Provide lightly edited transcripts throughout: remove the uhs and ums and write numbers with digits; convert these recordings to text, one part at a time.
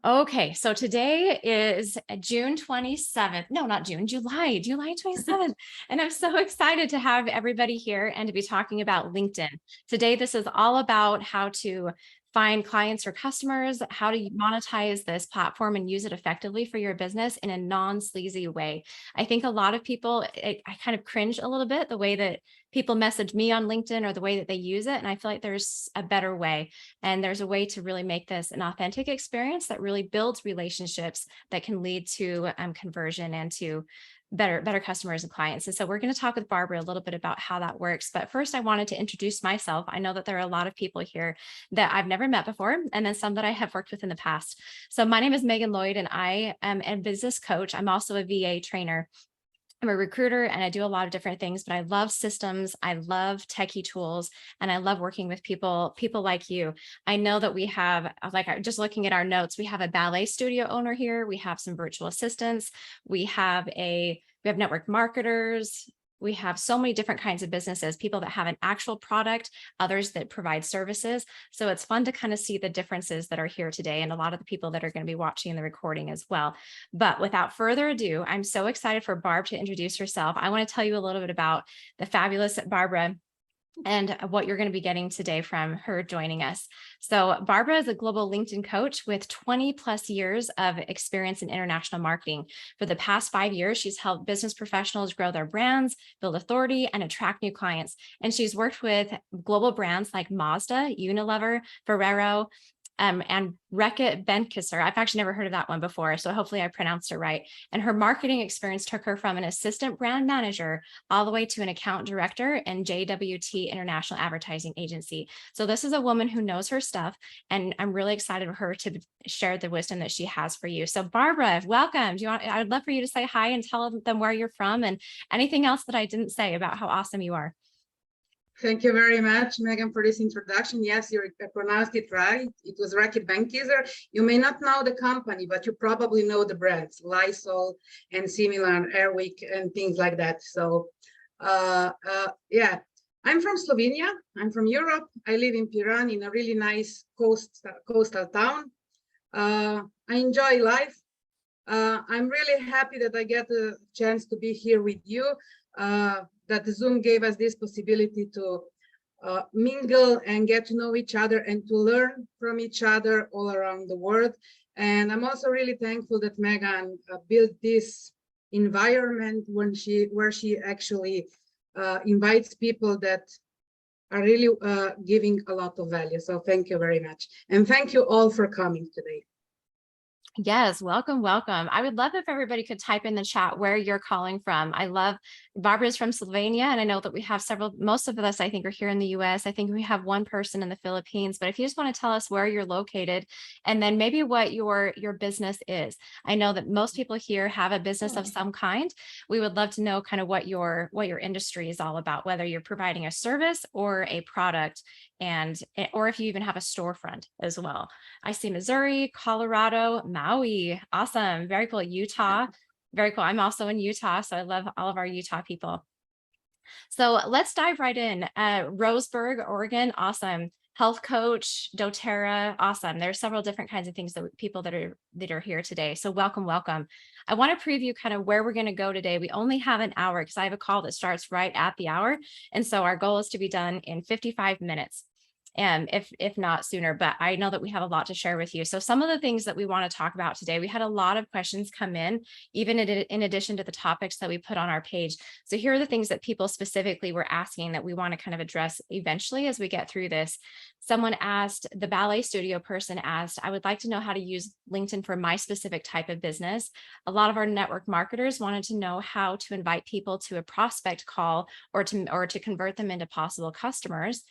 Okay, so today is June 27th. No, not June, July 27th. And I'm so excited to have everybody here and to be talking about LinkedIn. Today, this is all about how to find clients or customers, how to monetize this platform and use it effectively for your business in a non-sleazy way. I think a lot of people, I kind of cringe a little bit the way that people message me on LinkedIn or the way that they use it. And I feel like there's a better way. And there's a way to really make this an authentic experience that really builds relationships that can lead to conversion and to better customers and clients. And so we're going to talk with Barbara a little bit about how that works. But first, I wanted to introduce myself. I know that there are a lot of people here that I've never met before, and then some that I have worked with in the past. So my name is Megan Lloyd, and I am a business coach. I'm also a VA trainer. I'm a recruiter and I do a lot of different things, but I love systems. I love techie tools and I love working with people like you. I know that we have, like, just looking at our notes, we have a ballet studio owner here. We have some virtual assistants. We have network marketers. We have so many different kinds of businesses, people that have an actual product, others that provide services. So it's fun to kind of see the differences that are here today and a lot of the people that are going to be watching the recording as well. But without further ado, I'm so excited for Barb to introduce herself. I want to tell you a little bit about the fabulous Barbara and what you're going to be getting today from her joining us. So Barbara is a global LinkedIn coach with 20 plus years of experience in international marketing. For the past 5 years, she's helped business professionals grow their brands, build authority, and attract new clients. And she's worked with global brands like Mazda, Unilever, Ferrero, and Reckitt Benckiser. I've actually never heard of that one before, so hopefully I pronounced it right. And her marketing experience took her from an assistant brand manager all the way to an account director in JWT International Advertising Agency. So this is a woman who knows her stuff, and I'm really excited for her to share the wisdom that she has for you. So Barbara, welcome. I would love for you to say hi and tell them where you're from and anything else that I didn't say about how awesome you are. Thank you very much, Megan, for this introduction. Yes, you pronounced it right. It was Reckitt Benckiser. You may not know the company, but you probably know the brands, Lysol and similar, Airwick and things like that. So, yeah, I'm from Slovenia. I'm from Europe. I live in Piran in a really nice coastal town. I enjoy life. I'm really happy that I get a chance to be here with you. That Zoom gave us this possibility to mingle and get to know each other and to learn from each other all around the world. And I'm also really thankful that Megan built this environment where she actually invites people that are really giving a lot of value. So thank you very much. And thank you all for coming today. Yes, welcome, welcome. I would love if everybody could type in the chat where you're calling from. I love Barbara's from Slovenia, and I know that we have most of us, I think, are here in the US. I think we have one person in the Philippines, but if you just want to tell us where you're located and then maybe what your business is. I know that most people here have a business of some kind. We would love to know kind of what your industry is all about, whether you're providing a service or a product, or if you even have a storefront as well. I see Missouri, Colorado, Maui. Awesome. Very cool. Utah. Very cool. I'm also in Utah, so I love all of our Utah people. So let's dive right in. Roseburg, Oregon. Awesome. Health coach, doTERRA. Awesome. There's several different kinds of things that people that are here today. So welcome, welcome. I want to preview kind of where we're going to go today. We only have an hour because I have a call that starts right at the hour. And so our goal is to be done in 55 minutes. And if not sooner, but I know that we have a lot to share with you. So some of the things that we want to talk about today, we had a lot of questions come in, even in addition to the topics that we put on our page. So here are the things that people specifically were asking that we want to kind of address eventually as we get through this. Someone asked, the ballet studio person asked, I would like to know how to use LinkedIn for my specific type of business. A lot of our network marketers wanted to know how to invite people to a prospect call or to convert them into possible customers.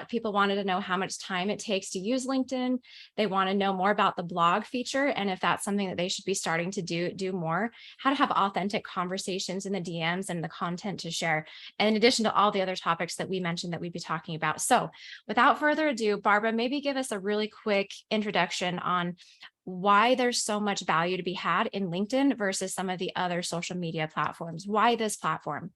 People wanted to know how much time it takes to use LinkedIn. They want to know more about the blog feature and if that's something that they should be starting to do more, how to have authentic conversations in the DMs and the content to share. And in addition to all the other topics that we mentioned that we'd be talking about. So without further ado, Barbara, maybe give us a really quick introduction on why there's so much value to be had in LinkedIn versus some of the other social media platforms. Why this platform?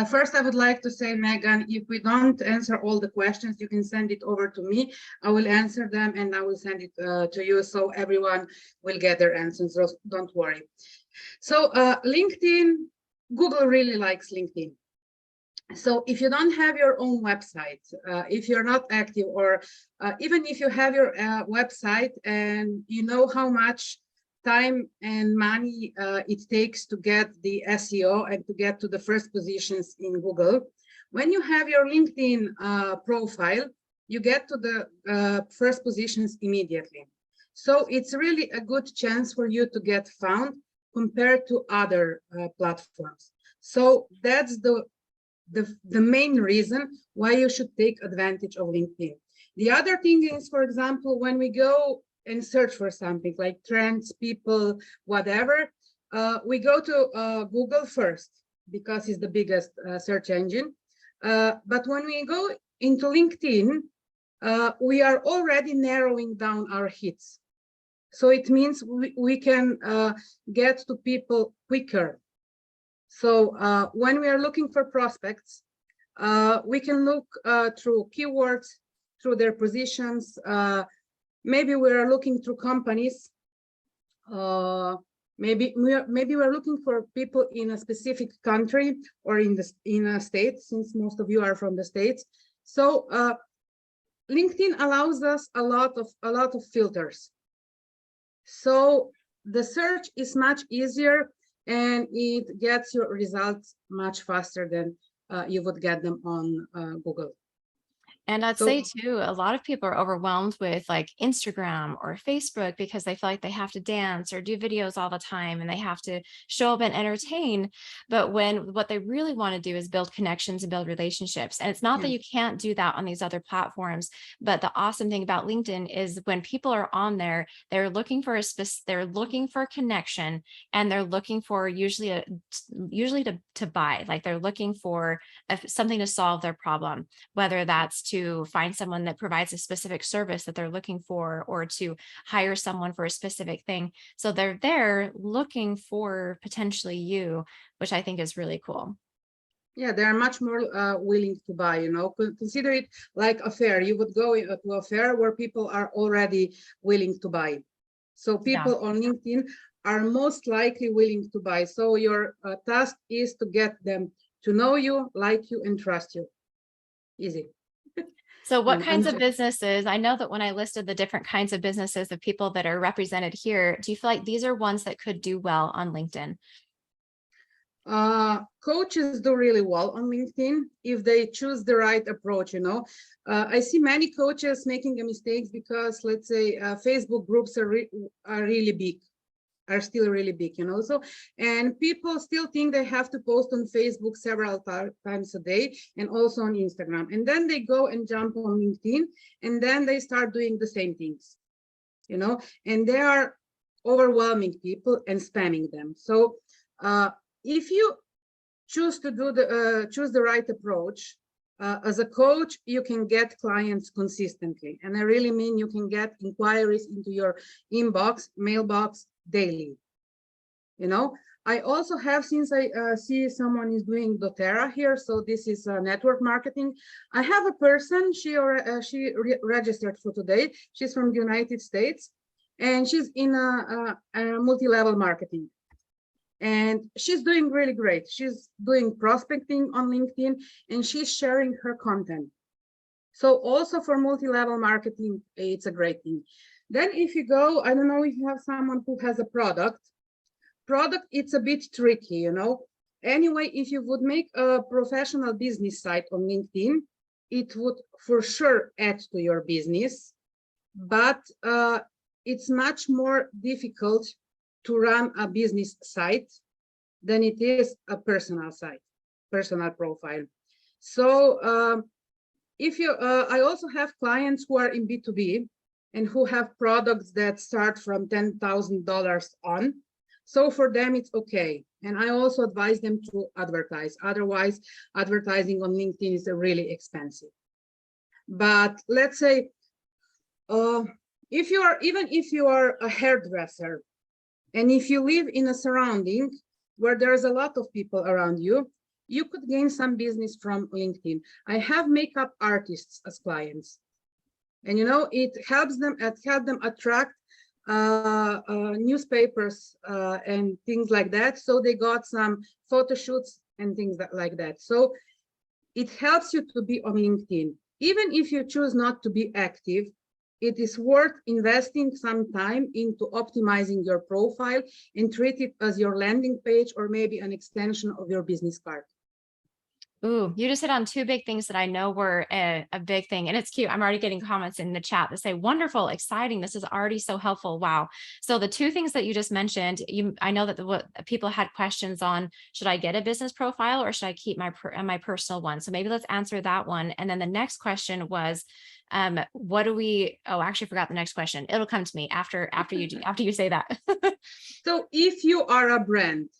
First, I would like to say, Megan, if we don't answer all the questions, you can send it over to me. I will answer them and I will send it to you so everyone will get their answers. So don't worry. So LinkedIn, Google really likes LinkedIn. So if you don't have your own website, if you're not active, or even if you have your website and you know how much time and money it takes to get the SEO and to get to the first positions in Google, when you have your LinkedIn profile, you get to the first positions immediately. So it's really a good chance for you to get found compared to other platforms. So that's the main reason why you should take advantage of LinkedIn. The other thing is, for example, when we go and search for something like trends, people, whatever, we go to Google first because it's the biggest search engine. But when we go into LinkedIn, we are already narrowing down our hits. So it means we can get to people quicker. So when we are looking for prospects, we can look through keywords, through their positions. Maybe we are looking through companies. Maybe we're looking for people in a specific country or in a state, since most of you are from the States. So LinkedIn allows us a lot of filters. So the search is much easier and it gets your results much faster than you would get them on Google. And I'd say too, a lot of people are overwhelmed with like Instagram or Facebook because they feel like they have to dance or do videos all the time and they have to show up and entertain. But when what they really want to do is build connections and build relationships. And it's not that you can't do that on these other platforms, but the awesome thing about LinkedIn is when people are on there, they're looking for they're looking for a connection, and they're looking for usually to buy, like they're looking for something to solve their problem, whether that's to find someone that provides a specific service that they're looking for, or to hire someone for a specific thing. So they're there looking for potentially you, which I think is really cool. Yeah, they are much more willing to buy, you know. Consider it like a fair. You would go to a fair where people are already willing to buy. So people on LinkedIn are most likely willing to buy. So your task is to get them to know you, like you, and trust you. Easy. So what kinds of businesses, I know that when I listed the different kinds of businesses, the people that are represented here, do you feel like these are ones that could do well on LinkedIn? Coaches do really well on LinkedIn if they choose the right approach, you know. I see many coaches making mistakes because, let's say, Facebook groups are really big. Are still really big, you know. So, and people still think they have to post on Facebook several times a day and also on Instagram. And then they go and jump on LinkedIn and then they start doing the same things, you know, and they are overwhelming people and spamming them. So if you choose to do choose the right approach, as a coach, you can get clients consistently. And I really mean you can get inquiries into your inbox, mailbox, daily, you know. I also have, since I see someone is doing doTERRA here, so this is network marketing. I have a person, she registered for today. She's from the United States and she's in a multi-level marketing. And she's doing really great. She's doing prospecting on LinkedIn and she's sharing her content. So also for multi-level marketing, it's a great thing. Then if you go, I don't know if you have someone who has a product, it's a bit tricky, you know. Anyway, if you would make a professional business site on LinkedIn, it would for sure add to your business, but it's much more difficult to run a business site than it is a personal site, personal profile. So if you, I also have clients who are in B2B and who have products that start from $10,000 on. So for them, it's okay. And I also advise them to advertise. Otherwise, advertising on LinkedIn is really expensive. But let's say, if you are a hairdresser, and if you live in a surrounding where there's a lot of people around you, you could gain some business from LinkedIn. I have makeup artists as clients, and it helps them attract newspapers and things like that. So they got some photo shoots and things like that. So it helps you to be on LinkedIn. Even if you choose not to be active, it is worth investing some time into optimizing your profile and treat it as your landing page or maybe an extension of your business card. Ooh, you just hit on two big things that I know were a big thing. And it's cute. I'm already getting comments in the chat that say, wonderful, exciting. This is already so helpful. Wow. So the two things that you just mentioned, I know that what people had questions on, should I get a business profile or should I keep my personal one? So maybe let's answer that one. And then the next question was, actually forgot the next question. It'll come to me after you say that. So if you are a brand,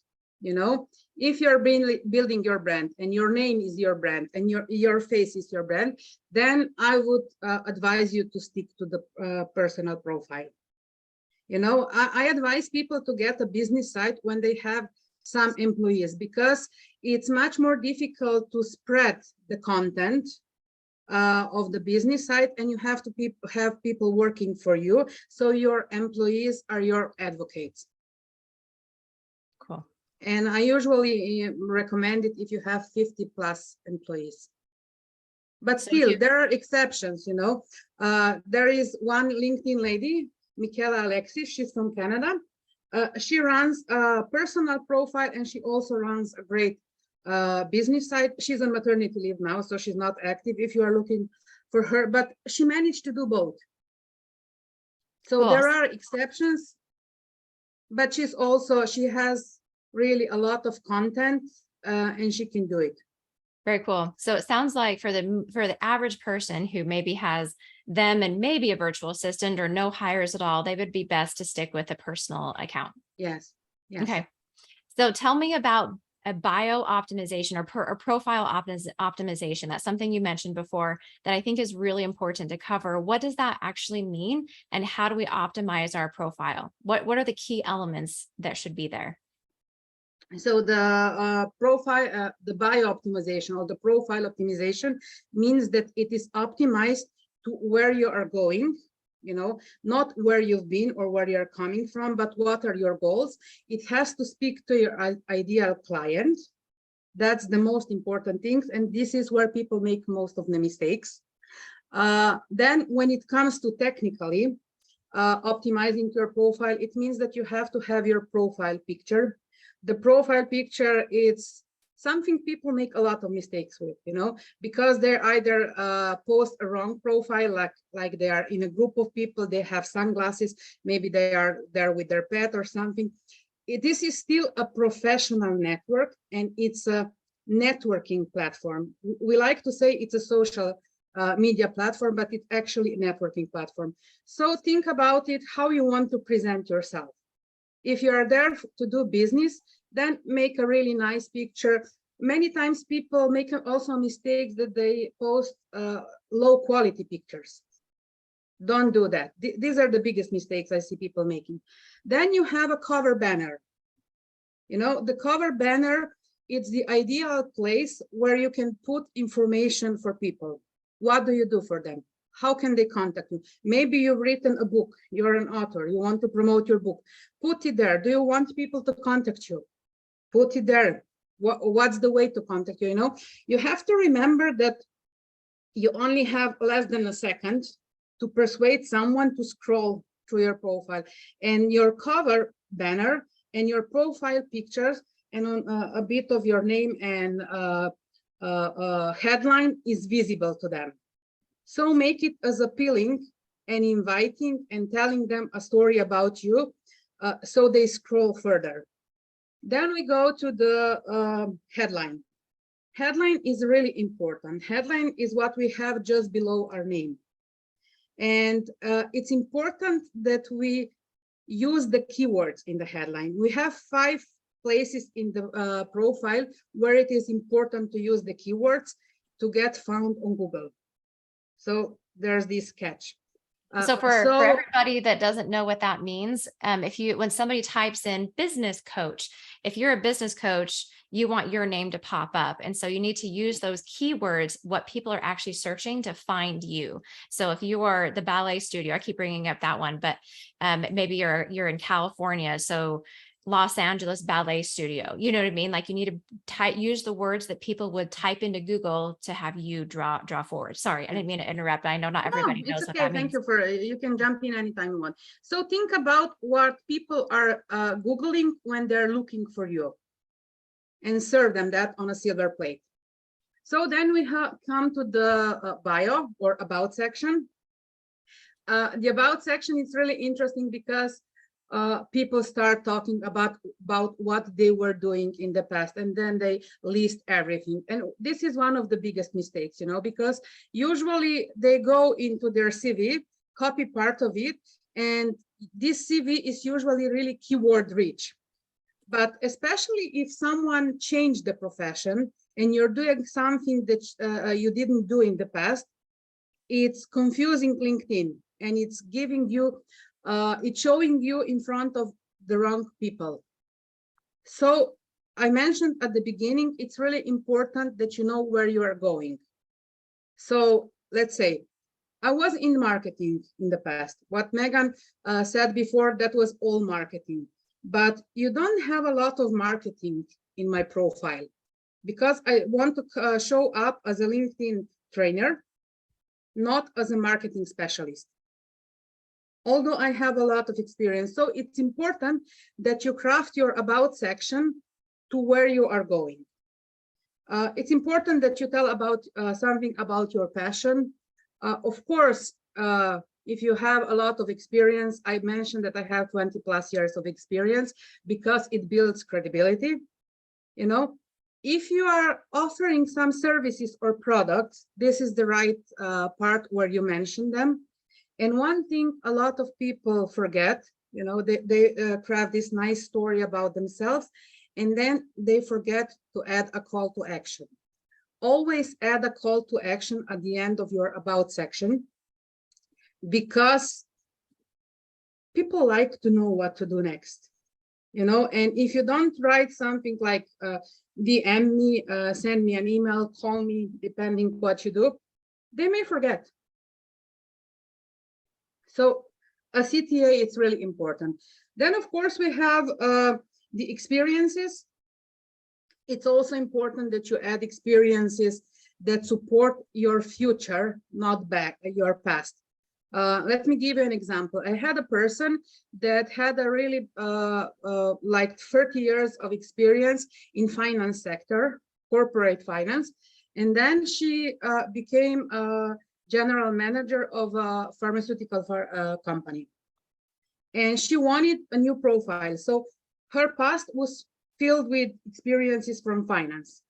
if you're building your brand and your name is your brand and your face is your brand, then I would advise you to stick to the personal profile. I advise people to get a business site when they have some employees, because it's much more difficult to spread the content of the business site, and you have to have people working for you. So your employees are your advocates. Cool. And I usually recommend it if you have 50 plus employees. But still, there are exceptions, there is one LinkedIn lady, Michaela Alexis, she's from Canada. She runs a personal profile and she also runs a great business site. She's on maternity leave now, so she's not active if you are looking for her, but she managed to do both. So there are exceptions, but she has really a lot of content and she can do it. Very cool. So it sounds like for the average person who maybe has them and maybe a virtual assistant or no hires at all, they would be best to stick with a personal account. Yes. Okay. So tell me about a bio optimization or profile optimization. That's something you mentioned before that I think is really important to cover. What does that actually mean? And how do we optimize our profile? What are the key elements that should be there? So the profile, the bio optimization or the profile optimization means that it is optimized to where you are going, not where you've been or where you're coming from, but what are your goals. It has to speak to your ideal client. That's the most important thing. And this is where people make most of the mistakes. Then when it comes to technically optimizing your profile, it means that you have to have your profile picture. The profile picture, it's something people make a lot of mistakes with, because they either post a wrong profile, like they are in a group of people, they have sunglasses, maybe they are there with their pet or something. This is still a professional network, and it's a networking platform. We like to say it's a social media platform, but it's actually a networking platform. So think about it, how you want to present yourself. If you are there to do business, then make a really nice picture. Many times people make also mistakes that they post low quality pictures. Don't do that. These are the biggest mistakes I see people making. Then you have a cover banner. The cover banner, it's the ideal place where you can put information for people. What do you do for them? How can they contact you? Maybe you've written a book, you're an author, you want to promote your book. Put it there. Do you want people to contact you? Put it there. What's the way to contact you? You have to remember that you only have less than a second to persuade someone to scroll through your profile, and your cover banner and your profile pictures and on a bit of your name and headline is visible to them. So make it as appealing and inviting and telling them a story about you, so they scroll further. Then we go to the headline. Headline is really important. Headline is what we have just below our name. And it's important that we use the keywords in the headline. We have 5 places in the profile where it is important to use the keywords to get found on Google. So there's this catch. So for everybody that doesn't know what that means, when somebody types in business coach, if you're a business coach, you want your name to pop up. And so you need to use those keywords, what people are actually searching to find you. So if you are the ballet studio, I keep bringing up that one, but maybe you're in California. So Los Angeles Ballet Studio, you know what I mean? Like you need to use the words that people would type into Google to have you draw forward. Sorry, I didn't mean to interrupt. I know not everybody knows what that means. Thank you for you can jump in anytime you want. So think about what people are Googling when they're looking for you and serve them that on a silver plate. So then we come to the bio or about section. The about section is really interesting because people start talking about what they were doing in the past, and then they list everything. And this is one of the biggest mistakes, you know, because usually they go into their CV, copy part of it, and this CV is usually really keyword rich. But especially if someone changed the profession and you're doing something that you didn't do in the past, it's confusing LinkedIn, and it's giving you it's showing you in front of the wrong people. So I mentioned at the beginning, it's really important that you know where you are going. So let's say I was in marketing in the past. What Megan said before, that was all marketing. But you don't have a lot of marketing in my profile because I want to show up as a LinkedIn trainer, not as a marketing specialist, although I have a lot of experience. So it's important that you craft your about section to where you are going. It's important that you tell about something about your passion. Of course, if you have a lot of experience, I mentioned that I have 20 plus years of experience because it builds credibility. You know, if you are offering some services or products, this is the right part where you mention them. And one thing a lot of people forget, you know, they craft this nice story about themselves, and then they forget to add a call to action. Always add a call to action at the end of your about section, because people like to know what to do next, you know. And if you don't write something like DM me, send me an email, call me, depending what you do, they may forget. So a CTA is really important. Then, of course, we have the experiences. It's also important that you add experiences that support your future, not your past. Let me give you an example. I had a person that had a really like 30 years of experience in finance sector, corporate finance, and then she became a general manager of a pharmaceutical company, and she wanted a new profile. So her past was filled with experiences from finance,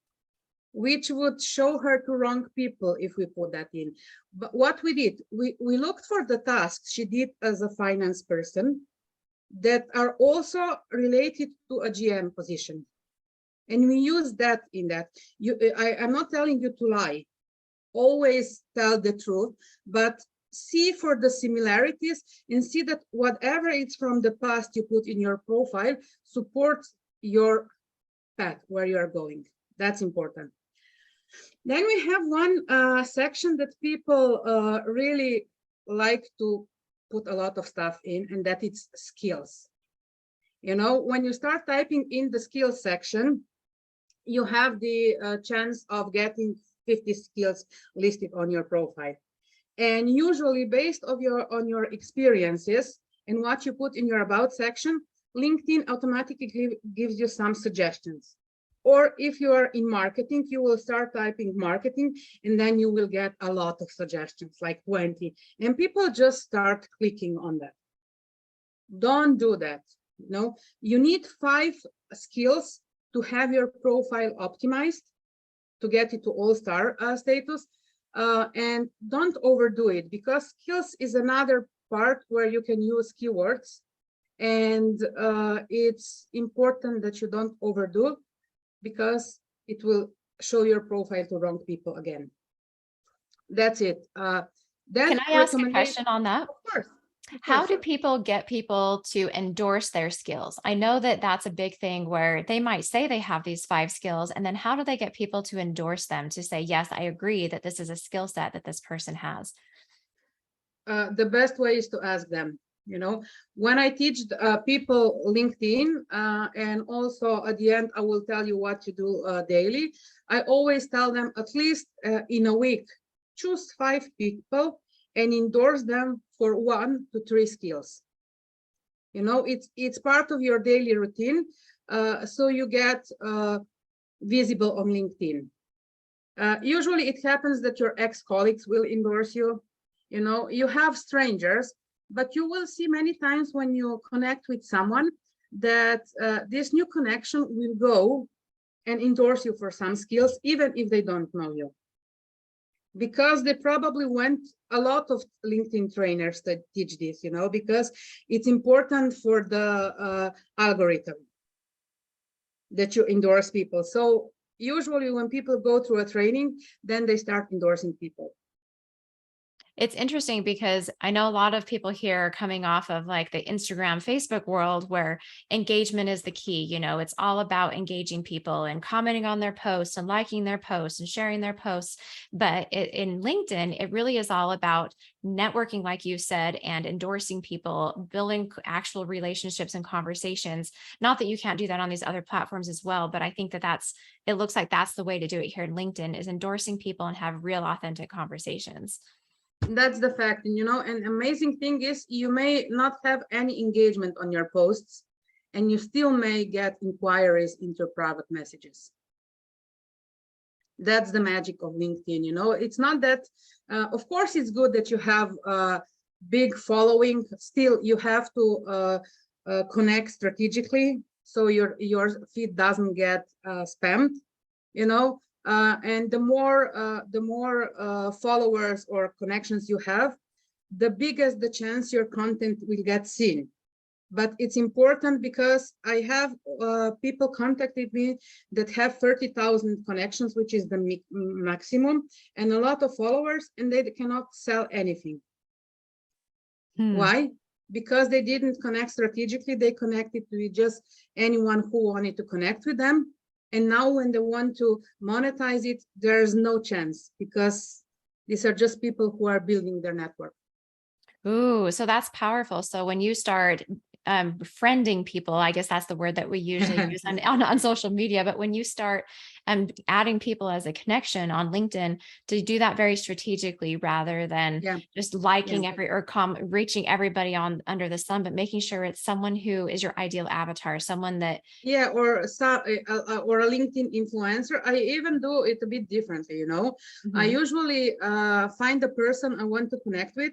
which would show her to wrong people if we put that in. But what we did, we looked for the tasks she did as a finance person that are also related to a GM position. And we use that in that. I'm not telling you to lie. Always tell the truth, but see for the similarities and see that whatever it's from the past you put in your profile supports your path where you are going. That's important. Then we have one section that people really like to put a lot of stuff in, and that it's skills. You know, when you start typing in the skills section, you have the chance of getting 50 skills listed on your profile. And usually based on your experiences and what you put in your about section, LinkedIn automatically gives you some suggestions. Or if you are in marketing, you will start typing marketing, and then you will get a lot of suggestions, like 20. And people just start clicking on that. Don't do that. No, you need 5 skills to have your profile optimized, to get it to all-star status. And don't overdo it, because skills is another part where you can use keywords. And it's important that you don't overdo, because it will show your profile to wrong people again. That's it. Then Can I ask a recommendation, question on that? of course. Of How course. do people get people to endorse their skills? I know that that's a big thing where they might say they have these 5 skills, and then how do they get people to endorse them to say, yes, I agree that this is a skill set that this person has? The best way is to ask them. You know, when I teach people LinkedIn, and also at the end, I will tell you what to do daily. I always tell them at least in a week, choose 5 people and endorse them for 1 to 3 skills. You know, it's part of your daily routine, so you get visible on LinkedIn. Usually it happens that your ex-colleagues will endorse you. You know, you have strangers, but you will see many times when you connect with someone that this new connection will go and endorse you for some skills, even if they don't know you. Because they probably went a lot of LinkedIn trainers that teach this, you know, because it's important for the algorithm that you endorse people. So usually when people go through a training, then they start endorsing people. It's interesting because I know a lot of people here are coming off of like the Instagram, Facebook world where engagement is the key. You know, it's all about engaging people and commenting on their posts and liking their posts and sharing their posts. But in LinkedIn, it really is all about networking, like you said, and endorsing people, building actual relationships and conversations. Not that you can't do that on these other platforms as well, but I think that it looks like that's the way to do it here in LinkedIn, is endorsing people and have real authentic conversations. That's the fact. And you know, an amazing thing is you may not have any engagement on your posts and you still may get inquiries into private messages. That's the magic of LinkedIn. You know, it's not that of course it's good that you have a big following. Still you have to connect strategically so your feed doesn't get spammed, you know. And the more followers or connections you have, the bigger the chance your content will get seen. But it's important because I have people contacted me that have 30,000 connections, which is the maximum, and a lot of followers, and they cannot sell anything. Why? Because they didn't connect strategically. They connected with just anyone who wanted to connect with them. And now when they want to monetize it, there's no chance because these are just people who are building their network. Ooh, so that's powerful. So when you start friending people, I guess that's the word that we usually use on social media, but when you start adding people as a connection on LinkedIn, to do that very strategically rather than just liking reaching everybody on under the sun, but making sure it's someone who is your ideal avatar, someone that or a LinkedIn influencer. I even do it a bit differently, you know. I usually find the person I want to connect with,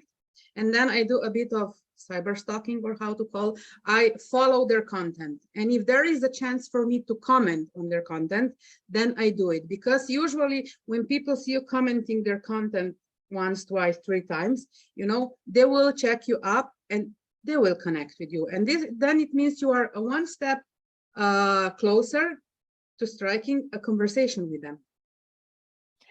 and then I do a bit of cyber stalking, or how to call. I follow their content, and if there is a chance for me to comment on their content, then I do it. Because usually when people see you commenting their content once, twice, 3 times, you know, they will check you up and they will connect with you, and then it means you are 1 step closer to striking a conversation with them.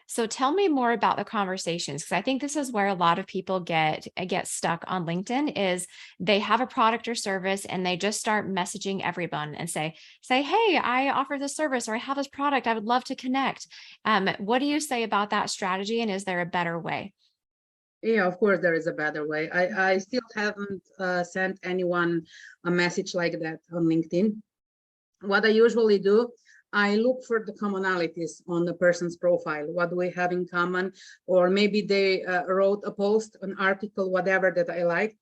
So tell me more about the conversations, because I think this is where a lot of people get stuck on LinkedIn. Is they have a product or service and they just start messaging everyone and say, hey, I offer this service, or I have this product, I would love to connect. What do you say about that strategy, and is there a better way? Yeah, of course there is a better way. I still haven't sent anyone a message like that on LinkedIn. What I usually do, I look for the commonalities on the person's profile. What do we have in common? Or maybe they wrote a post, an article, whatever that I like.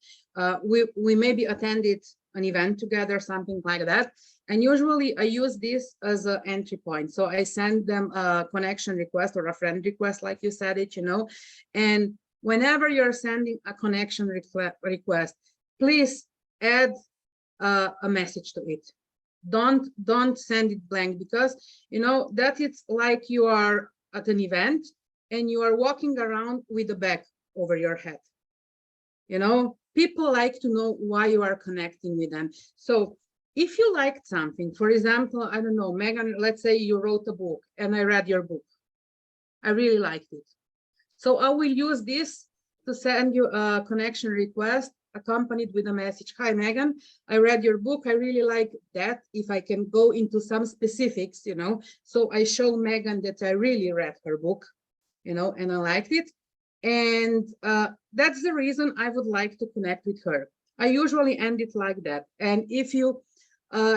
We maybe attended an event together, something like that. And usually I use this as an entry point. So I send them a connection request or a friend request, like you said it, you know. And whenever you're sending a connection request, please add a message to it. Don't send it blank, because you know that it's like you are at an event and you are walking around with a bag over your head. You know, people like to know why you are connecting with them. So if you liked something, for example, I don't know, Megan, let's say you wrote a book and I read your book. I really liked it. So I will use this to send you a connection request accompanied with a message. Hi, Megan, I read your book. I really like that. If I can go into some specifics, you know, so I show Megan that I really read her book, you know, and I liked it. And that's the reason I would like to connect with her. I usually end it like that. And if you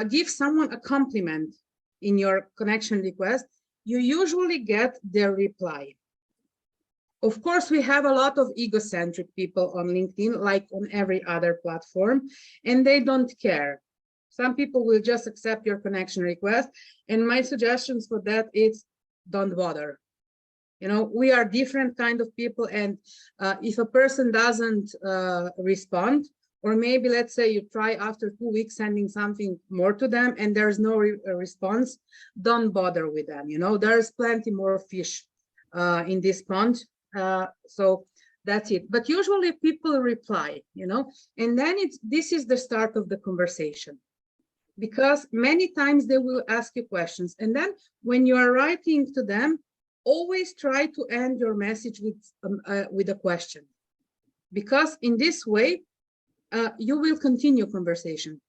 give someone a compliment in your connection request, you usually get their reply. Of course, we have a lot of egocentric people on LinkedIn, like on every other platform, and they don't care. Some people will just accept your connection request. And my suggestions for that is don't bother. You know, we are different kind of people. And if a person doesn't respond, or maybe let's say you try after 2 weeks sending something more to them and there's no response, don't bother with them. You know, there's plenty more fish in this pond. So that's it. But usually people reply, you know, and then this is the start of the conversation, because many times they will ask you questions. And then when you are writing to them, always try to end your message with a question, because in this way you will continue conversation,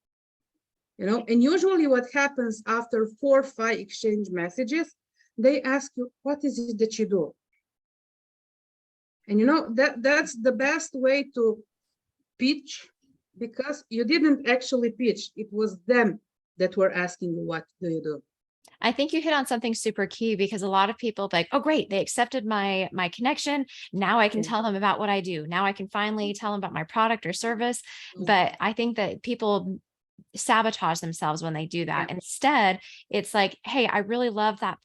you know. And usually what happens after 4 or 5 exchange messages, they ask you, what is it that you do? And you know, that's the best way to pitch, because you didn't actually pitch. It was them that were asking you, what do you do? I think you hit on something super key, because a lot of people like, oh, great, they accepted my connection. Now I can tell them about what I do. Now I can finally tell them about my product or service. But I think that people sabotage themselves when they do that. Instead, it's like, hey, I really love that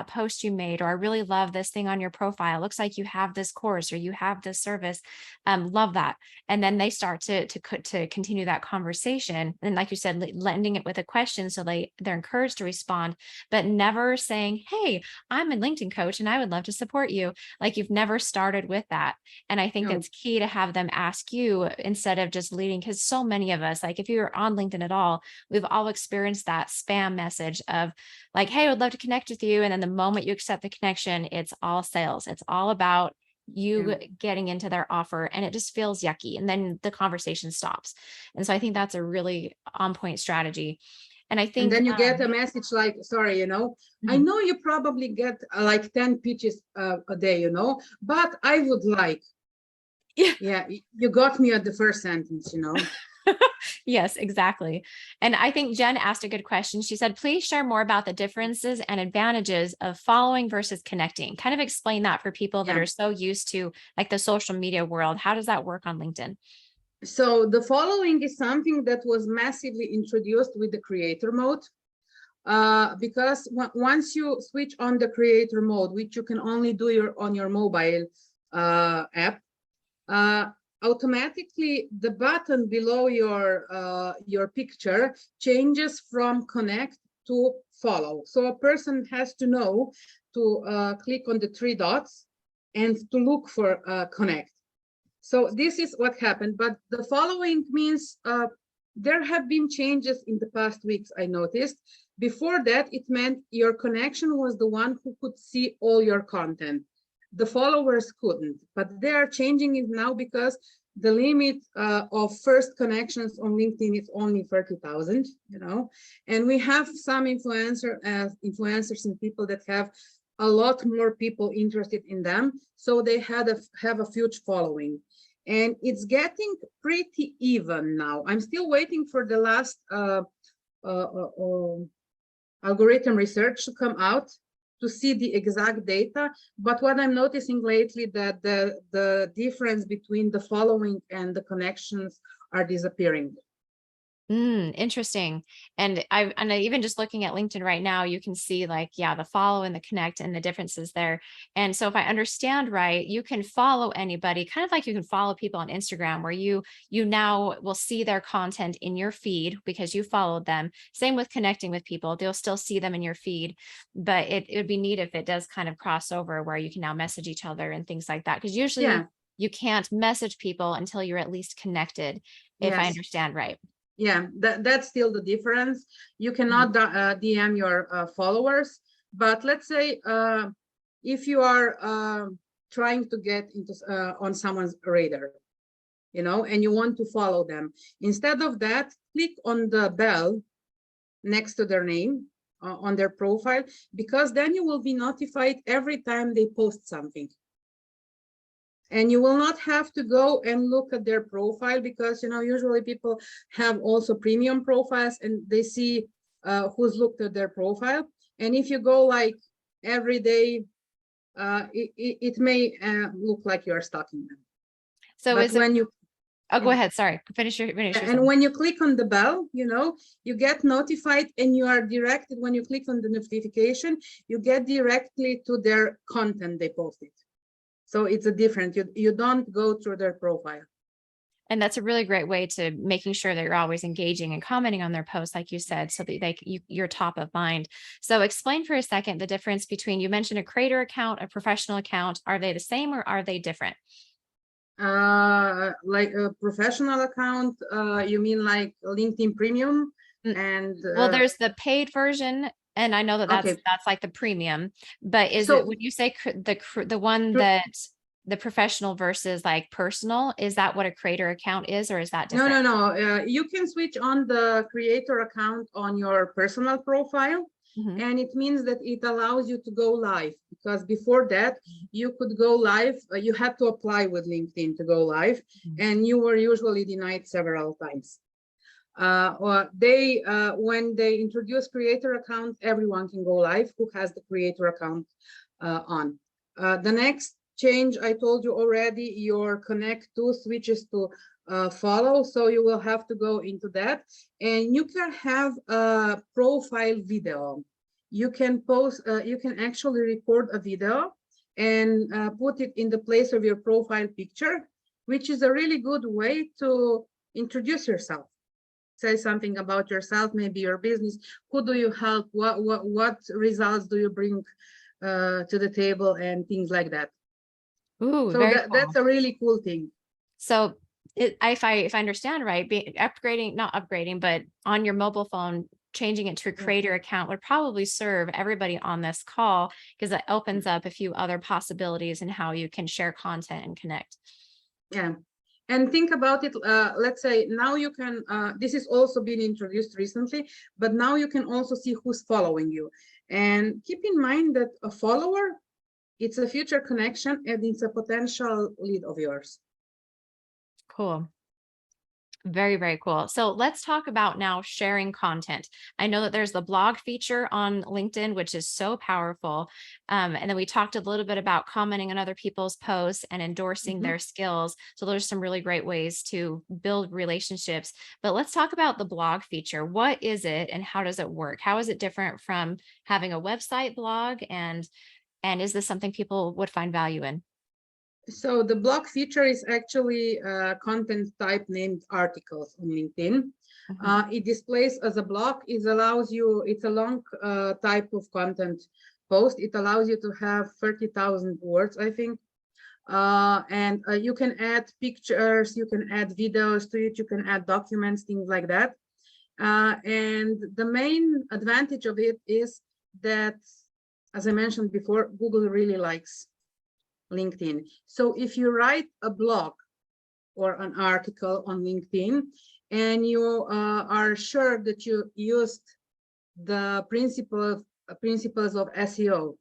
post you made, or I really love this thing on your profile. Looks like you have this course or you have this service. Love that. And then they start to continue that conversation. And like you said, ending it with a question, so they're encouraged to respond, but never saying, hey, I'm a LinkedIn coach and I would love to support you. Like, you've never started with that. And I think it's key to have them ask you instead of just leading, because so many of us, like if you're on LinkedIn at all, we've all experienced that spam message of like, hey, I would love to connect with you. And then the moment you accept the connection, it's all sales. It's all about you getting into their offer, and it just feels yucky. And then the conversation stops. And so I think that's a really on point strategy. And I think, and then you get a message like, sorry, you know, I know you probably get like 10 pitches a day, you know, but I would like, you got me at the first sentence, you know. Yes, exactly. And I think Jen asked a good question. She said, please share more about the differences and advantages of following versus connecting. Kind of explain that for people that are so used to like the social media world. How does that work on LinkedIn? So the following is something that was massively introduced with the creator mode. Because once you switch on the creator mode, which you can only do on your mobile app, automatically the button below your picture changes from connect to follow. So a person has to know to click on the 3 dots and to look for connect. So this is what happened. But the following means there have been changes in the past weeks, I noticed. Before that, it meant your connection was the one who could see all your content. The followers couldn't, but they are changing it now, because the limit of first connections on LinkedIn is only 30,000, you know, and we have some influencers and people that have a lot more people interested in them. So they have a huge following, and it's getting pretty even now. I'm still waiting for the last algorithm research to come out to see the exact data. But what I'm noticing lately, that the difference between the following and the connections are disappearing. Interesting. And even just looking at LinkedIn right now, you can see like, the follow and the connect and the differences there. And so if I understand right, you can follow anybody, kind of like you can follow people on Instagram, where you now will see their content in your feed because you followed them. Same with connecting with people, they'll still see them in your feed, but it would be neat if it does kind of cross over where you can now message each other and things like that. Because usually you can't message people until you're at least connected, if I understand right. Yeah, that's still the difference. You cannot DM your followers, but let's say if you are trying to get into on someone's radar, you know, and you want to follow them. Instead of that, click on the bell next to their name on their profile, because then you will be notified every time they post something. And you will not have to go and look at their profile, because, you know, usually people have also premium profiles and they see who's looked at their profile. And if you go like every day, it may look like you're stalking them. So but when you oh, go ahead. Sorry. Finish your and when you click on the bell, you know, you get notified and you are directed. When you click on the notification, you get directly to their content they posted. So it's a different, you don't go through their profile. And that's a really great way to making sure that you're always engaging and commenting on their posts, like you said, so that you're top of mind. So explain for a second the difference between, you mentioned a creator account, a professional account. Are they the same or are they different? Like a professional account, you mean like LinkedIn Premium? And well, there's the paid version, and I know that that's like the premium, but is it, when you say the one that the professional versus like personal, is that what a creator account is, or is that different? No. You can switch on the creator account on your personal profile. And it means that it allows you to go live, because before that you could go live, you had to apply with LinkedIn to go live, and you were usually denied several times. Or when they introduce creator account, everyone can go live who has the creator account on. The next change, I told you already, your connect to switches to follow, so you will have to go into that, and you can have a profile video. You can post, you can actually record a video and put it in the place of your profile picture, which is a really good way to introduce yourself. Say something about yourself, maybe your business, who do you help, what results do you bring to the table, and things like that. Ooh, so that's a really cool thing. So if I understand right, not upgrading, but on your mobile phone, changing it to a creator account would probably serve everybody on this call, because it opens up a few other possibilities in how you can share content and connect. Yeah. And think about it, let's say now you can, this is also been introduced recently, but now you can also see who's following you. And keep in mind that a follower, it's a future connection and it's a potential lead of yours. Cool. Very, very cool. So let's talk about now sharing content. I know that there's the blog feature on LinkedIn, which is so powerful. And then we talked a little bit about commenting on other people's posts and endorsing their skills. So there's some really great ways to build relationships. But let's talk about the blog feature. What is it and how does it work? How is it different from having a website blog? And is this something people would find value in? So the blog feature is actually a content type named articles on LinkedIn. It displays as a blog. It allows you, it's a long type of content post. It allows you to have 30,000 words, I think. And you can add pictures, you can add videos to it, you can add documents, things like that. And the main advantage of it is that, as I mentioned before, Google really likes LinkedIn. So if you write a blog or an article on LinkedIn and you are sure that you used the principles of SEO,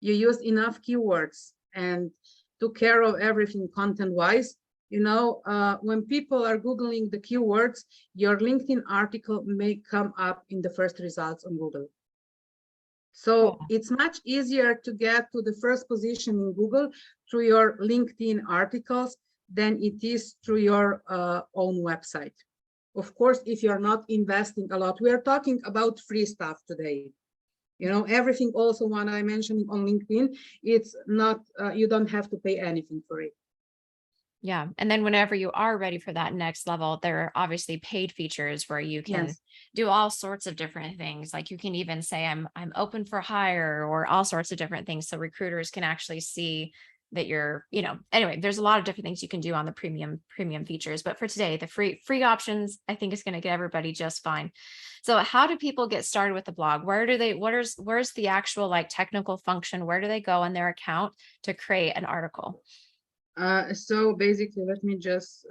you used enough keywords and took care of everything content-wise, you know, when people are Googling the keywords, your LinkedIn article may come up in the first results on Google. So it's much easier to get to the first position in Google through your LinkedIn articles than it is through your own website. Of course, if you're not investing a lot, we are talking about free stuff today. You know, everything also what I mentioned on LinkedIn, it's not, you don't have to pay anything for it. Yeah. And then whenever you are ready for that next level, there are obviously paid features where you can do all sorts of different things. Like you can even say, I'm open for hire, or all sorts of different things. So recruiters can actually see that you're, anyway, there's a lot of different things you can do on the premium features, but for today, the free options, I think is going to get everybody just fine. So how do people get started with the blog? Where's the actual like technical function? Where do they go in their account to create an article? So basically, let me just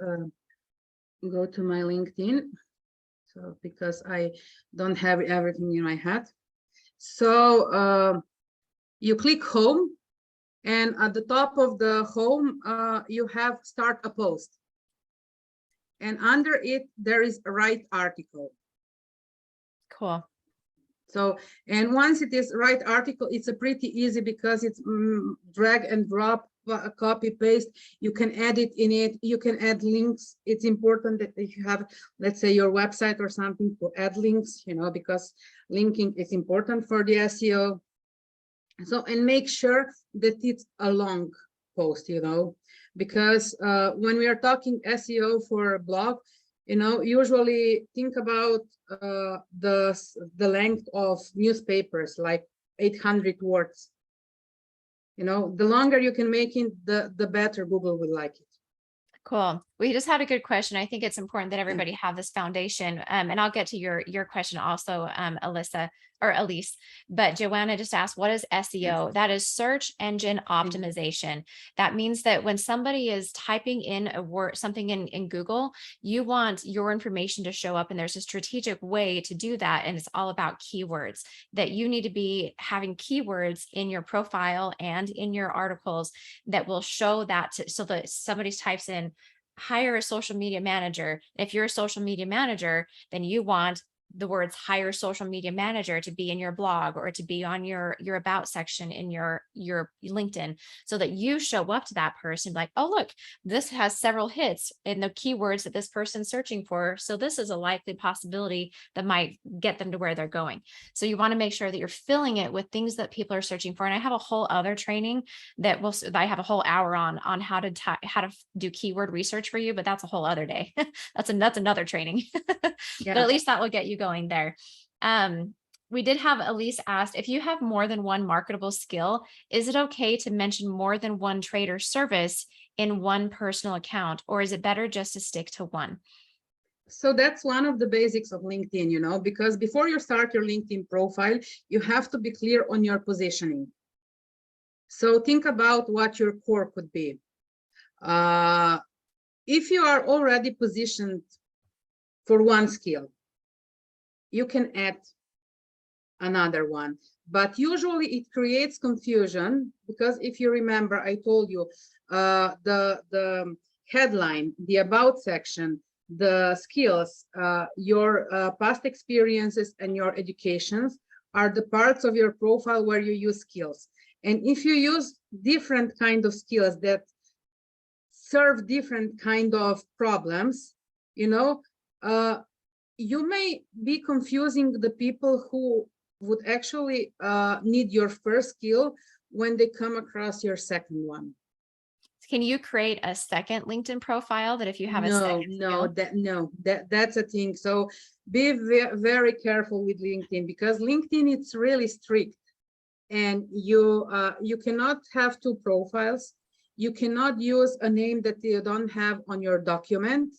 go to my LinkedIn. So because I don't have everything in my head. So you click home, and at the top of the home, you have start a post. And under it, there is a write article. Cool. So, and once it is write article, it's a pretty easy because it's drag and drop, copy paste. You can edit in it. You can add links. It's important that if you have, let's say, your website or something, to add links, because linking is important for the SEO. So, and make sure that it's a long post, because when we are talking SEO for a blog, usually think about the length of newspapers, like 800 words. The longer you can make it, the better Google will like it. Cool. We just had a good question. I think it's important that everybody have this foundation. And I'll get to your question also, Alyssa or Elise. But Joanna just asked, what is SEO? That is search engine optimization. That means that when somebody is typing in a word, something in Google, you want your information to show up, and there's a strategic way to do that. And it's all about keywords, that you need to be having keywords in your profile and in your articles that will show that so that somebody types in hire a social media manager. If you're a social media manager, then you want the words hire social media manager to be in your blog or to be on your about section in your LinkedIn, so that you show up to that person like, oh, look, this has several hits in the keywords that this person's searching for. So this is a likely possibility that might get them to where they're going. So you want to make sure that you're filling it with things that people are searching for. And I have a whole other training that I have a whole hour on how to do keyword research for you, but that's a whole other day. that's another training. Yeah. But at least that will get you going there. We did have Elise asked, if you have more than one marketable skill, is it okay to mention more than one trade or service in one personal account, or is it better just to stick to one? So that's one of the basics of LinkedIn, because before you start your LinkedIn profile, you have to be clear on your positioning. So think about what your core could be. If you are already positioned for one skill, you can add another one, but usually it creates confusion, because if you remember, I told you the headline, the about section, the skills, your past experiences and your educations are the parts of your profile where you use skills. And if you use different kind of skills that serve different kind of problems, you may be confusing the people who would actually need your first skill when they come across your second one. Can you create a second LinkedIn profile that if you have a second skill? That's a thing. So be very careful with LinkedIn, because LinkedIn, it's really strict, and you cannot have two profiles. You cannot use a name that you don't have on your document,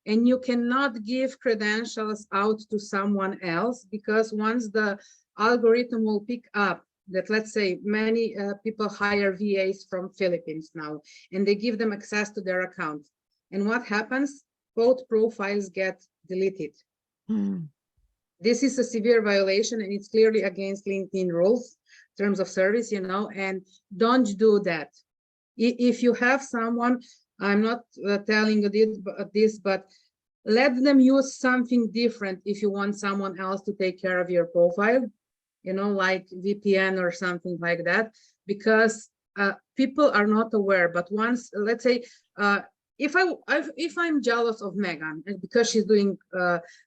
and you cannot give credentials out to someone else, because once the algorithm will pick up that, let's say, many people hire VAs from Philippines now, and they give them access to their account. And what happens? Both profiles get deleted. This is a severe violation, and it's clearly against LinkedIn rules, terms of service, and don't do that. If you have someone, I'm not telling you this, but let them use something different if you want someone else to take care of your profile, like VPN or something like that, because people are not aware. But once, let's say, if I'm jealous of Megan because she's doing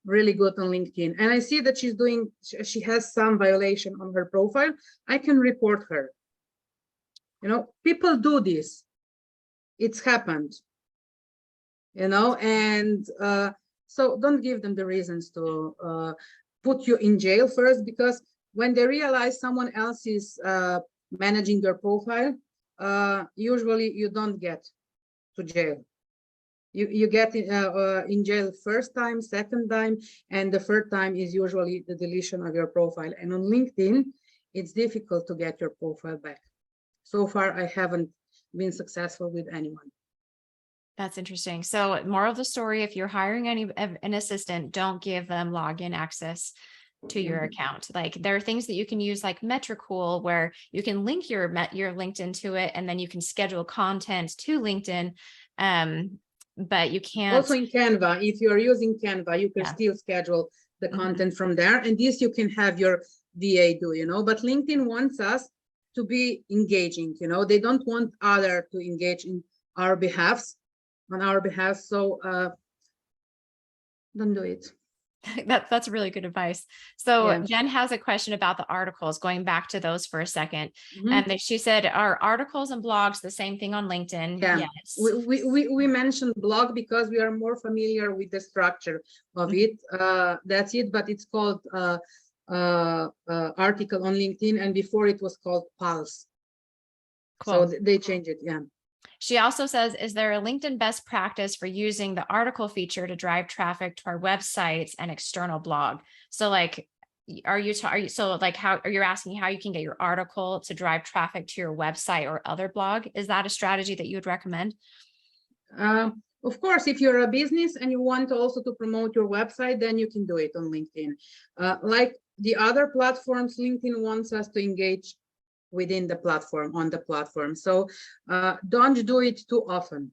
really good on LinkedIn, and I see that she has some violation on her profile, I can report her. People do this. It's happened, and so don't give them the reasons to put you in jail first, because when they realize someone else is managing their profile, usually you don't get to jail. You get in jail first time, second time, and the third time is usually the deletion of your profile. And on LinkedIn, it's difficult to get your profile back. So far, I haven't been successful with anyone. That's interesting. So moral of the story, if you're hiring an assistant, don't give them login access to your account. Like there are things that you can use like Metricool where you can link your LinkedIn to it, and then you can schedule content to LinkedIn. But you can't. Also in Canva, if you're using Canva, you can Yeah. still schedule the content from there. And this you can have your VA do, but LinkedIn wants us to be engaging, they don't want other to engage in our behalf, on our behalf. So don't do it. That's really good advice. So Yeah. Jen has a question about the articles, going back to those for a second. Mhm. And she said, are articles and blogs the same thing on LinkedIn? Yeah. Yes. We mentioned blog because we are more familiar with the structure of it. That's it, but it's called article on LinkedIn, and before it was called Pulse. Cool. So they changed it. Yeah. She also says, is there a LinkedIn best practice for using the article feature to drive traffic to our websites and external blog? So like, are you like, how are you asking how you can get your article to drive traffic to your website or other blog? Is that a strategy that you would recommend? Of course, if you're a business and you want also to promote your website, then you can do it on LinkedIn. Like the other platforms, LinkedIn wants us to engage within the platform, on the platform. So don't do it too often.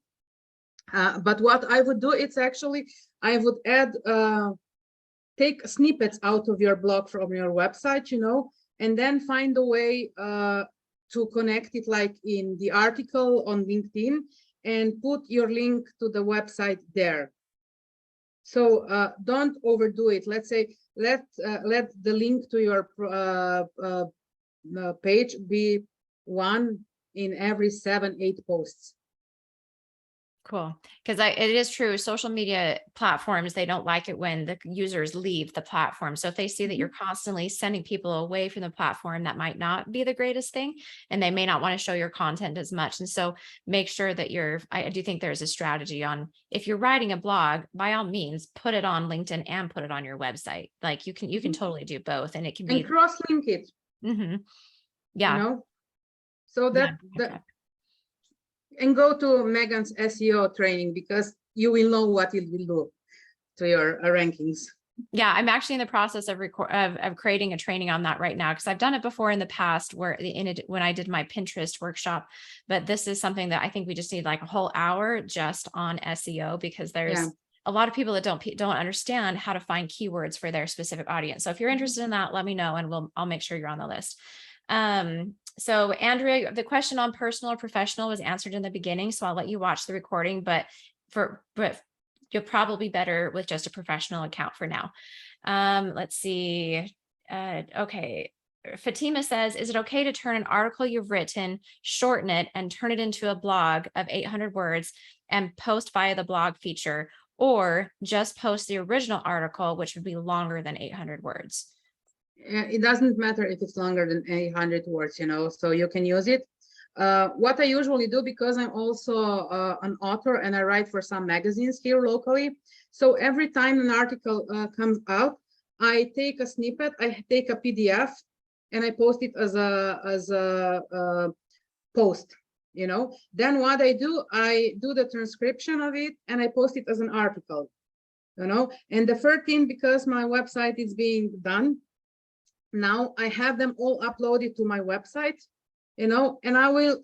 But what I would do, it's actually, I would add, take snippets out of your blog from your website, and then find a way to connect it like in the article on LinkedIn and put your link to the website there. So don't overdo it. Let's say, let the link to your page be one in every 7-8 posts. Cool. Because it is true. Social media platforms, they don't like it when the users leave the platform. So if they see that you're constantly sending people away from the platform, that might not be the greatest thing. And they may not want to show your content as much. And so make sure that I do think there's a strategy on, if you're writing a blog, by all means, put it on LinkedIn and put it on your website. Like you can totally do both, and it can be cross-link it. Yeah. So that and go to Megan's SEO training, because you will know what it will do to your rankings. Yeah, I'm actually in the process of creating a training on that right now, because I've done it before in the past when I did my Pinterest workshop. But this is something that I think we just need like a whole hour just on SEO, because there's a lot of people that don't understand how to find keywords for their specific audience. So if you're interested in that, let me know, and I'll make sure you're on the list. So Andrea, the question on personal or professional was answered in the beginning, so I'll let you watch the recording, but you'll probably be better with just a professional account for now. Let's see. Okay. Fatima says, is it okay to turn an article you've written, shorten it, and turn it into a blog of 800 words and post via the blog feature, or just post the original article, which would be longer than 800 words? It doesn't matter if it's longer than 800 words, so you can use it. What I usually do, because I'm also an author and I write for some magazines here locally, so every time an article comes out, I take a snippet, I take a PDF, and I post it as a post. Then what I do the transcription of it and I post it as an article. And the third thing, because my website is being done now, I have them all uploaded to my website, and I will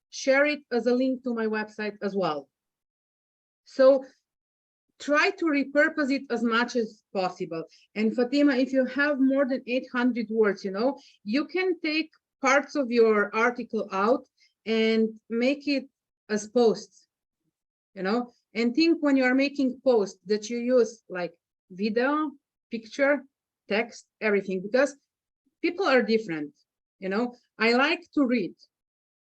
share it as a link to my website as well. So try to repurpose it as much as possible. And Fatima, if you have more than 800 words, you can take parts of your article out and make it as posts, and think when you are making posts that you use like video, picture, text, everything, because people are different. I like to read.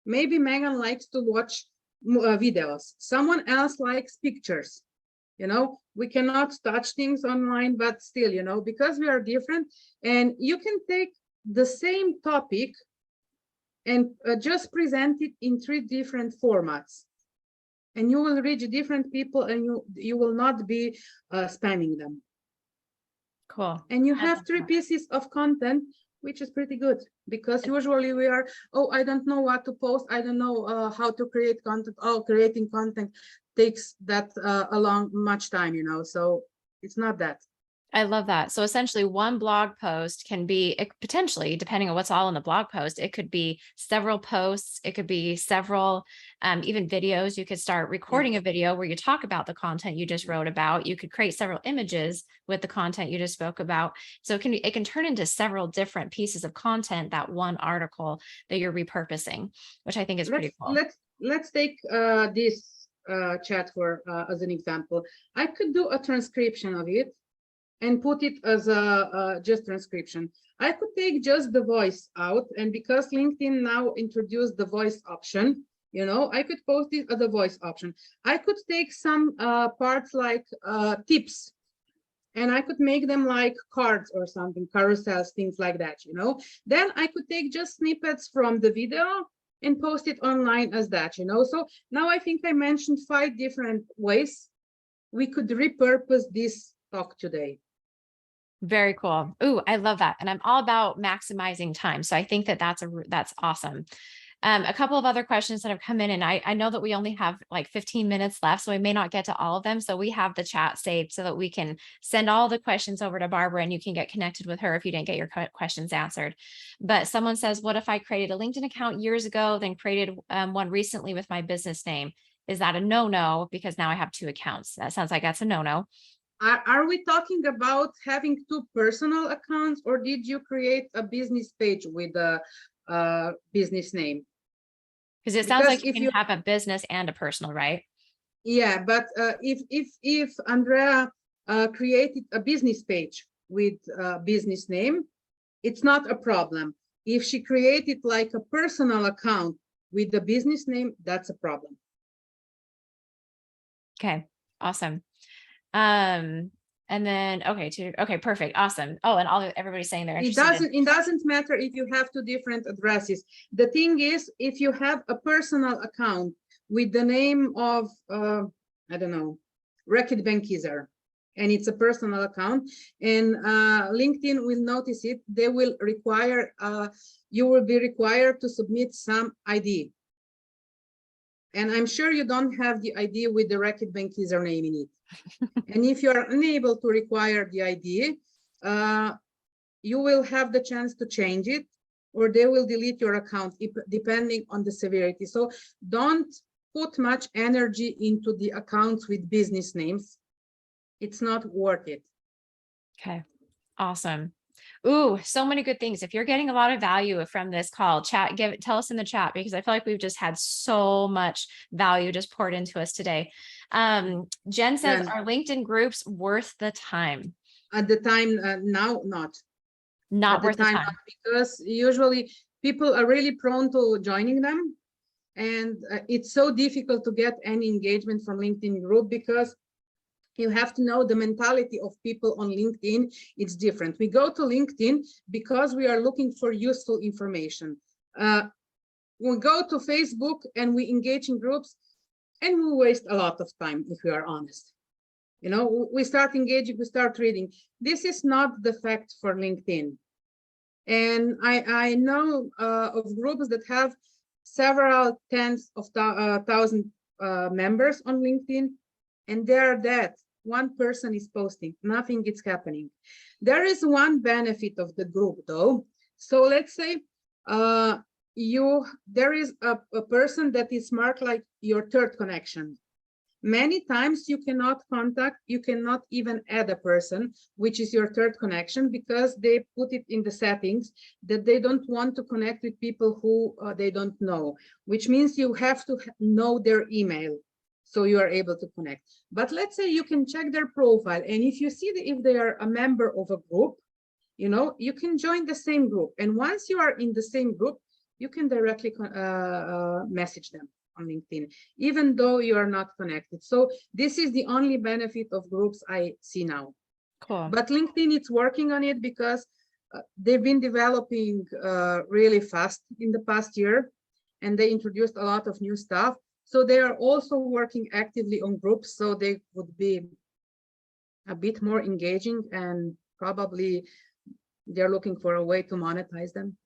Maybe Megan likes to watch videos. Someone else likes pictures. We cannot touch things online, but still, because we are different. And you can take the same topic and just present it in 3 different formats. And you will reach different people, and you will not be spamming them. Cool. And you have 3 pieces of content, which is pretty good, because usually we are, oh, I don't know what to post. I don't know how to create content. Oh, creating content takes that a long much time, you know, so it's not that. I love that. So essentially one blog post can be potentially, depending on what's all in the blog post, it could be several posts. It could be several, even videos. You could start recording a video where you talk about the content you just wrote about. You could create several images with the content you just spoke about. So it can turn into several different pieces of content, that one article that you're repurposing, which I think is pretty cool. Let's take this chat for as an example. I could do a transcription of it and put it as a just transcription. I could take just the voice out, and because LinkedIn now introduced the voice option, you know, I could post it as a voice option. I could take some parts like tips, and I could make them like cards or something, carousels, things like that, you know. Then I could take just snippets from the video and post it online as that, you know. So now I think I mentioned 5 different ways we could repurpose this talk today. Very cool. Ooh, I love that. And I'm all about maximizing time. So I think that that's awesome. A couple of other questions that have come in, and I know that we only have like 15 minutes left, so we may not get to all of them. So we have the chat saved so that we can send all the questions over to Barbara, and you can get connected with her if you didn't get your questions answered. But someone says, what if I created a LinkedIn account years ago, then created one recently with my business name? Is that a no-no? Because now I have 2 accounts. That sounds like that's a no-no. Are we talking about having 2 personal accounts, or did you create a business page with a business name? Because it sounds like you can have a business and a personal, right? Yeah, but if Andrea created a business page with a business name, it's not a problem. If she created like a personal account with the business name, that's a problem. Okay, awesome. And then, okay, perfect. Awesome. Oh, and everybody's saying they're interested. It doesn't matter if you have 2 different addresses. The thing is, if you have a personal account with the name of, I don't know, Reckitt Benckiser, and it's a personal account, and LinkedIn will notice it, they will require, you will be required to submit some ID. And I'm sure you don't have the ID with the Reckitt Benckiser name in it. And if you're unable to require the ID, you will have the chance to change it, or they will delete your account depending on the severity. So don't put much energy into the accounts with business names. It's not worth it. Okay, awesome. Ooh, so many good things. If you're getting a lot of value from this call, tell us in the chat, because I feel like we've just had so much value just poured into us today. Jen says, are LinkedIn groups worth the time? At the time, now, not worth the time. Not, because usually people are really prone to joining them, and it's so difficult to get any engagement from LinkedIn group, because you have to know the mentality of people on LinkedIn. It's different. We go to LinkedIn because we are looking for useful information. We go to Facebook and we engage in groups, and we waste a lot of time, if we are honest. You know, we start engaging, we start reading. This is not the fact for LinkedIn. And I know of groups that have several tens of thousand members on LinkedIn, and they're dead. One person is posting, nothing is happening. There is one benefit of the group though. So let's say there is a person that is marked like your 3rd connection. Many times you cannot even add a person, which is your 3rd connection, because they put it in the settings that they don't want to connect with people who they don't know, which means you have to know their email, so you are able to connect. But let's say you can check their profile, and if you see if they are a member of a group, you know, you can join the same group. And once you are in the same group, you can directly message them on LinkedIn, even though you are not connected. So this is the only benefit of groups I see now. Cool. But LinkedIn, it's working on it, because they've been developing really fast in the past year, and they introduced a lot of new stuff. So they are also working actively on groups, so they would be a bit more engaging, and probably they're looking for a way to monetize them.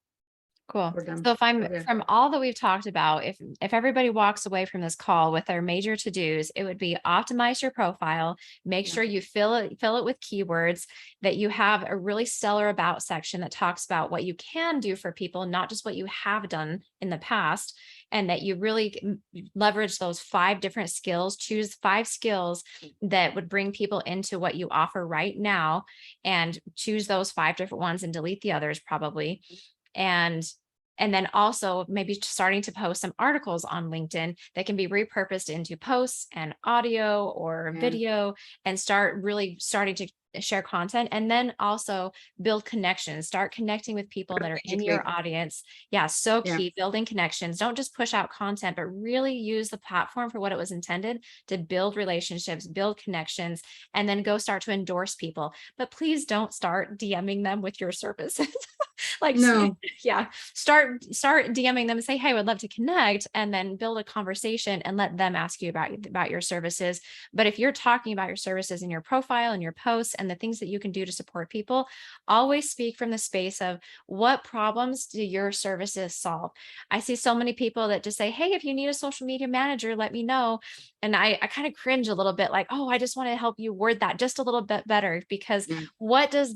Cool. For them. So if I'm Yeah. from all that we've talked about, if everybody walks away from this call with their major to-dos, it would be optimize your profile, make Yeah. sure you fill it with keywords, that you have a really stellar about section that talks about what you can do for people, not just what you have done in the past, and that you really leverage those 5 different skills, choose 5 skills that would bring people into what you offer right now, and choose those 5 different ones and delete the others probably. And then also maybe starting to post some articles on LinkedIn that can be repurposed into posts and audio or Yeah. video, and starting to share content, and then also build connections, start connecting with people that are in your audience. Yeah, so Yeah. key, building connections. Don't just push out content, but really use the platform for what it was intended to build relationships, build connections, and then go start to endorse people. But please don't start DMing them with your services. Like, No. yeah, start DMing them and say, hey, I would love to connect, and then build a conversation and let them ask you about your services. But if you're talking about your services in your profile and your posts and the things that you can do to support people, always speak from the space of what problems do your services solve. I see so many people that just say, hey, if you need a social media manager, let me know. And I kind of cringe a little bit, like, oh, I just want to help you word that just a little bit better, because what does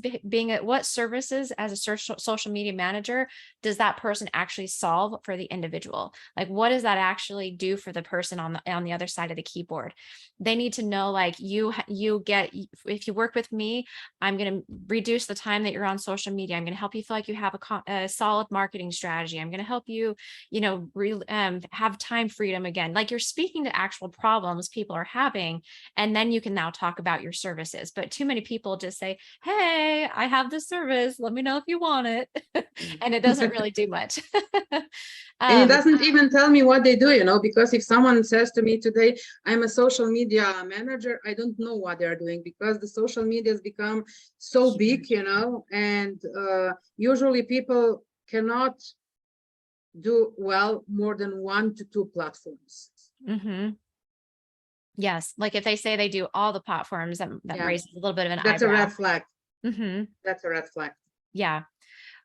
what services as a social media manager does that person actually solve for the individual? Like, what does that actually do for the person on the other side of the keyboard? They need to know, like, if you work with me, I'm going to reduce the time that you're on social media. I'm going to help you feel like you have a solid marketing strategy. I'm going to help you, have time freedom again. Like, you're speaking to actual problems people are having, and then you can now talk about your services. But too many people just say, hey, I have this service, let me know if you want it. And it doesn't really do much. And it doesn't even tell me what they do, because if someone says to me today, I'm a social media manager, I don't know what they're doing, because the social media has become so big, and usually people cannot do well more than 1 to 2 platforms. Mm-hmm. Yes. Like if they say they do all the platforms, that raises a little bit of an That's eyebrow. a red flag. Mm-hmm. That's a red flag. Yeah.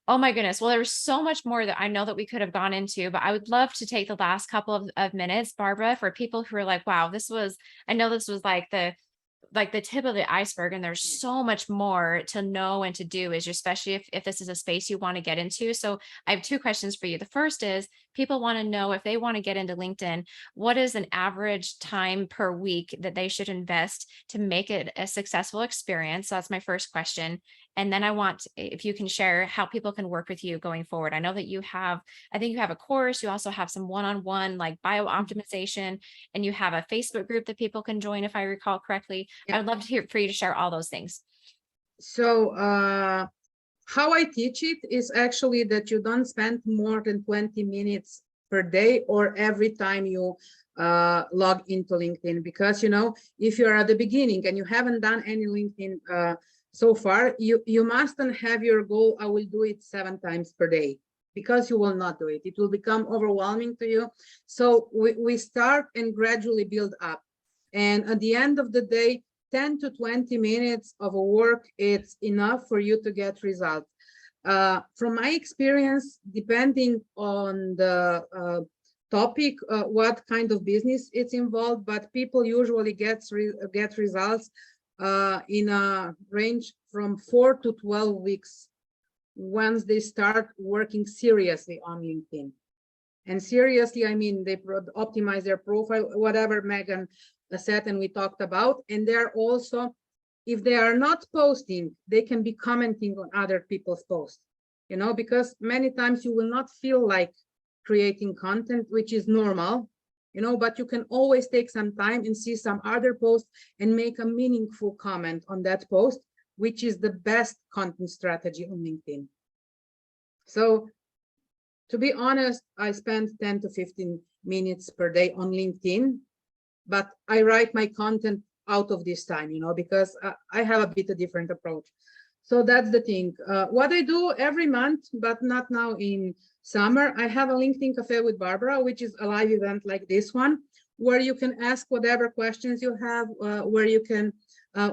Oh my goodness. Well, there was so much more that I know that we could have gone into, but I would love to take the last couple of minutes, Barbara, for people who are like, wow, I know this was like the tip of the iceberg, and there's so much more to know and to do, especially if this is a space you want to get into. So I have 2 questions for you. The first is, people want to know, if they want to get into LinkedIn, what is an average time per week that they should invest to make it a successful experience? So that's my first question. And then I want, if you can share how people can work with you going forward. I know that I think you have a course, you also have some one-on-one like bio optimization, and you have a Facebook group that people can join, if I recall correctly. I would love to hear for you to share all those things. So how I teach it is actually that you don't spend more than 20 minutes per day or every time you log into LinkedIn, because if you're at the beginning and you haven't done any LinkedIn so far, you mustn't have your goal, I will do it 7 times per day, because you will not do it. It will become overwhelming to you. So we start and gradually build up. And at the end of the day, 10 to 20 minutes of work, it's enough for you to get results. From my experience, depending on the topic, what kind of business it's involved, but people usually get results in a range from 4 to 12 weeks once they start working seriously on LinkedIn. And seriously, I mean, they optimize their profile, whatever Megan said and we talked about. And they're also, if they are not posting, they can be commenting on other people's posts, because many times you will not feel like creating content, which is normal, but you can always take some time and see some other posts and make a meaningful comment on that post, which is the best content strategy on LinkedIn. So to be honest, I spend 10 to 15 minutes per day on LinkedIn, but I write my content out of this time, because I have a bit of different approach. So that's the thing. What I do every month, but not now in summer, I have a LinkedIn Cafe with Barbara, which is a live event like this one, where you can ask whatever questions you have,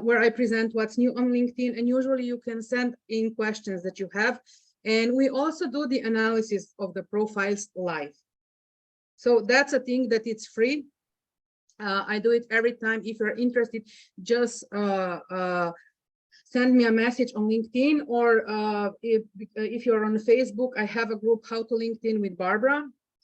where I present what's new on LinkedIn, and usually you can send in questions that you have. And we also do the analysis of the profiles live. So that's a thing that it's free. I do it every time. If you're interested, just send me a message on LinkedIn, or if you're on Facebook, I have a group, How to LinkedIn with Barbara.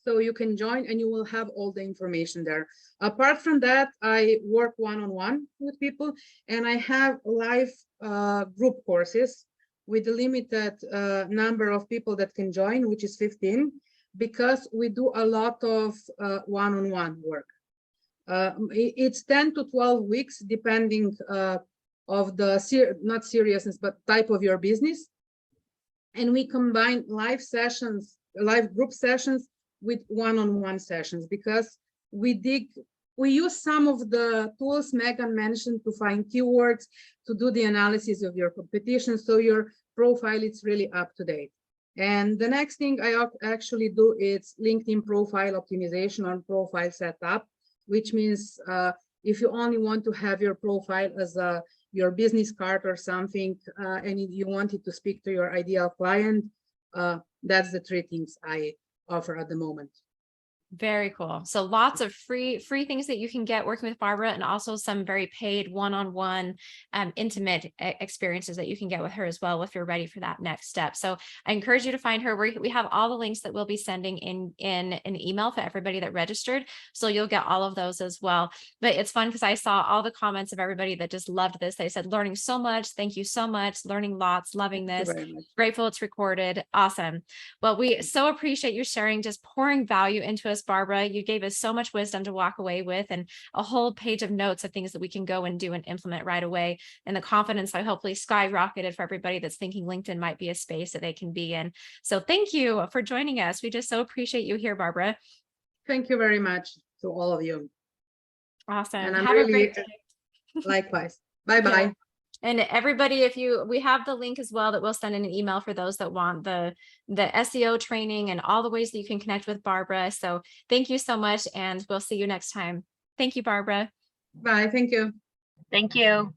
So you can join and you will have all the information there. Apart from that, I work one-on-one with people, and I have live group courses with a limited number of people that can join, which is 15, because we do a lot of one-on-one work. It's 10 to 12 weeks, depending of the not seriousness, but type of your business. And we combine live sessions, live group sessions with one-on-one sessions, because we use some of the tools Megan mentioned to find keywords, to do the analysis of your competition, so your profile is really up to date. And the next thing I actually do is LinkedIn profile optimization or profile setup, which means if you only want to have your profile as your business card or something, and you want it to speak to your ideal client, that's the 3 things I offer at the moment. Very cool. So lots of free things that you can get working with Barbara, and also some very paid one-on-one intimate experiences that you can get with her as well if you're ready for that next step. So I encourage you to find her. We have all the links that we'll be sending in an email for everybody that registered. So you'll get all of those as well. But it's fun because I saw all the comments of everybody that just loved this. They said, learning so much. Thank you so much. Learning lots, loving this. Grateful it's recorded. Awesome. Well, we so appreciate you sharing, just pouring value into us, Barbara. You gave us so much wisdom to walk away with, and a whole page of notes of things that we can go and do and implement right away. And the confidence I hopefully skyrocketed for everybody that's thinking LinkedIn might be a space that they can be in. So thank you for joining us. We just so appreciate you here, Barbara. Thank you very much to all of you. Awesome. And I'm Have really, a great day. Likewise. Bye-bye. Yeah. And everybody, we have the link as well that we'll send in an email for those that want the SEO training and all the ways that you can connect with Barbara. So thank you so much, and we'll see you next time. Thank you, Barbara. Bye. Thank you. Thank you.